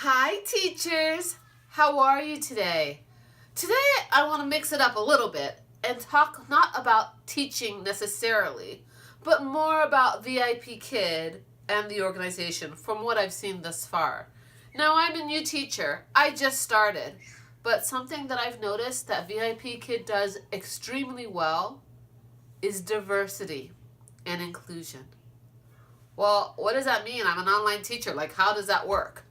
Hi teachers, how are you today? Today I want to mix it up a little bit and talk not about teaching necessarily, but more about VIPKid and the organization from what I've seen thus far. Now I'm a new teacher, I just started, but something that I've noticed that VIPKid does extremely well is diversity and inclusion. Well, what does that mean? I'm an online teacher, like how does that work?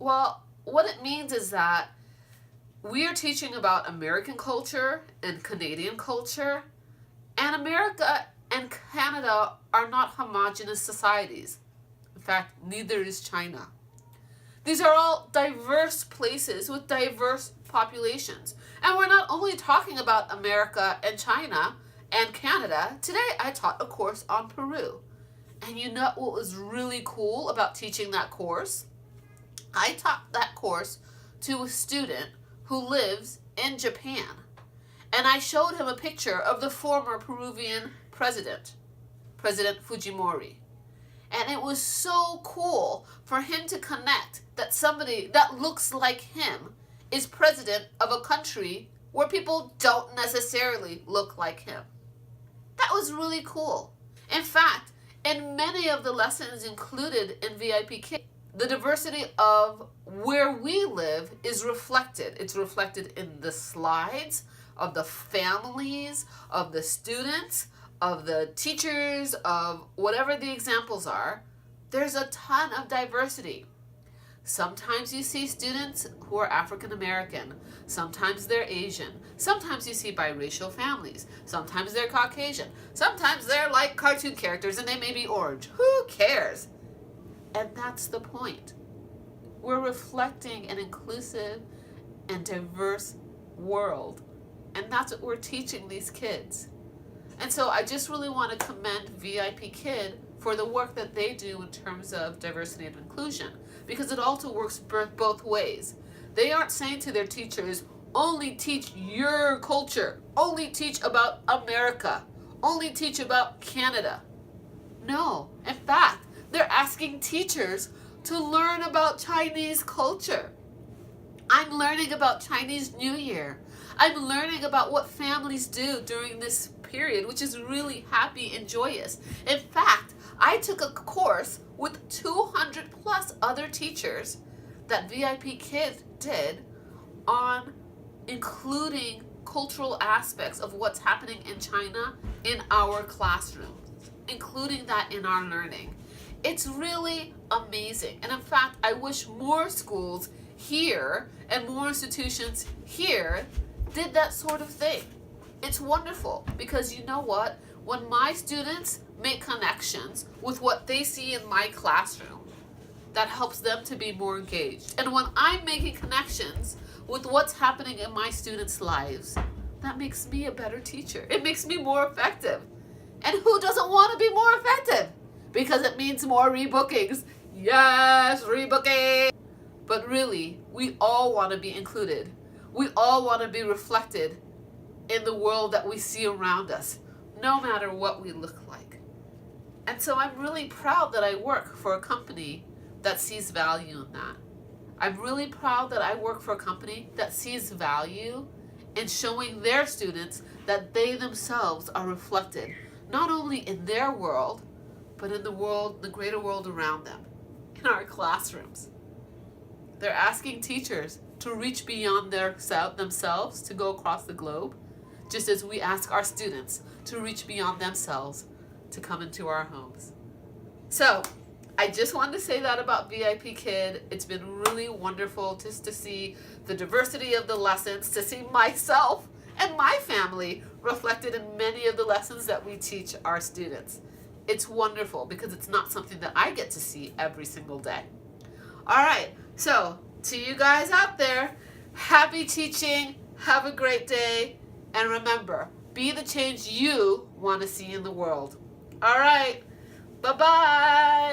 Well, what it means is that we are teaching about American culture and Canadian culture, and America and Canada are not homogeneous societies. In fact, neither is China. These are all diverse places with diverse populations. And we're not only talking about America and China and Canada. Today I taught a course on Peru. And you know what was really cool about teaching that course? I taught that course to a student who lives in Japan. And I showed him a picture of the former Peruvian president, President Fujimori. And it was so cool for him to connect that somebody that looks like him is president of a country where people don't necessarily look like him. That was really cool. In fact, in many of the lessons included in VIPKid, the diversity of where we live is reflected. It's reflected in the slides, of the families, of the students, of the teachers, of whatever the examples are. There's a ton of diversity. Sometimes you see students who are African American. Sometimes they're Asian. Sometimes you see biracial families. Sometimes they're Caucasian. Sometimes they're like cartoon characters and they may be orange. Who cares? And that's the point. We're reflecting an inclusive and diverse world. And that's what we're teaching these kids. And so I just really want to commend VIPKid for the work that they do in terms of diversity and inclusion, because it also works both ways. They aren't saying to their teachers, only teach your culture, only teach about America, only teach about Canada. No, in fact, they're asking teachers to learn about Chinese culture. I'm learning about Chinese New Year. I'm learning about what families do during this period, which is really happy and joyous. In fact, I took a course with 200 plus other teachers that VIPKid did on including cultural aspects of what's happening in China in our classrooms, including that in our learning. It's really amazing. And in fact, I wish more schools here and more institutions here did that sort of thing. It's wonderful because you know what? When my students make connections with what they see in my classroom, that helps them to be more engaged. And when I'm making connections with what's happening in my students' lives, that makes me a better teacher. It makes me more effective. And who doesn't want to be more effective? Because it means more rebookings. Yes, rebooking. But really, we all want to be included. We all want to be reflected in the world that we see around us, no matter what we look like. And so I'm really proud that I work for a company that sees value in that. I'm really proud that I work for a company that sees value in showing their students that they themselves are reflected, not only in their world, but in the world, the greater world around them, in our classrooms. They're asking teachers to reach beyond themselves to go across the globe, just as we ask our students to reach beyond themselves to come into our homes. So I just wanted to say that about VIPKid. It's been really wonderful just to see the diversity of the lessons, to see myself and my family reflected in many of the lessons that we teach our students. It's wonderful because it's not something that I get to see every single day. All right, so to you guys out there, happy teaching, have a great day, and remember, be the change you want to see in the world. All right, bye-bye.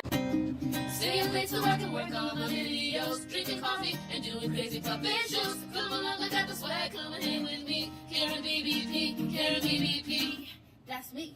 Staying late to work and work on my videos, drinking coffee and doing crazy puppet shows. Come along, I got the swag, come and hang with me. Here in VVP, that's me.